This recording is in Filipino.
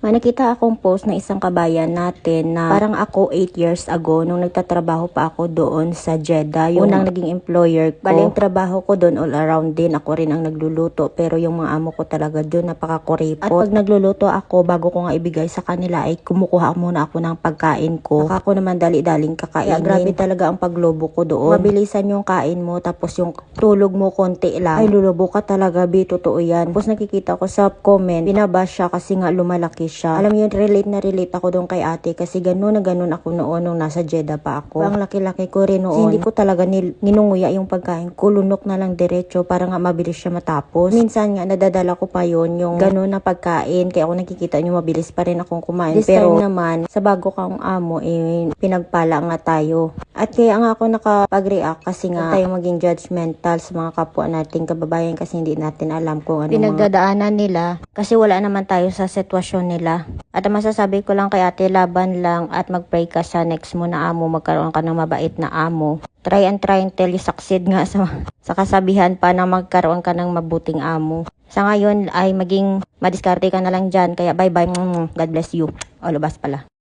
May nakita akong post ng isang kabayan natin na parang ako 8 years ago nung nagtatrabaho pa ako doon sa Jeddah, yung unang naging employer ko. Bali, yung trabaho ko doon all around din. Ako rin ang nagluluto, pero yung mga amo ko talaga doon napakakuripot. At pag nagluluto ako, bago ko nga ibigay sa kanila ay kumukuha muna ako ng pagkain ko. Saka ako naman dali-daling kakainin. Grabe talaga ang paglobo ko doon. Mabilisan yung kain mo, tapos yung tulog mo konti lang. Ay, lulubo ka talaga, totoo yan. Tapos nakikita ko sa comment, binabash siya kasi nga lumalaki siya. Alam mo yun, relate na relate ako doon kay ate kasi ganun na ganun ako noon nung nasa Jeddah pa ako. Ang laki-laki ko rin noon. Kasi hindi ko talaga ninunguya yung pagkain ko. Lunok na lang diretso para nga mabilis siya matapos. Minsan nga nadadala ko pa yon yung ganun na pagkain. Kaya ako nakikita nyo mabilis pa rin akong kumain. This pero time naman, sa bago kang amo, pinagpala nga tayo. At kaya nga ako nakapag-react kasi nga tayo maging judgmental sa mga kapwa nating kababayan kasi hindi natin alam kung ano pinagdadaanan nila kasi wala naman tayo sa sitwasyon nila. At ang masasabi ko lang kay ate, laban lang at mag-pray ka sa next mo na amo, magkaroon ka ng mabait na amo. Try until you succeed nga sa kasabihan pa na magkaroon ka ng mabuting amo. Sa ngayon ay maging madiskarte ka na lang dyan. Kaya bye bye. God bless you. O, lubas pala.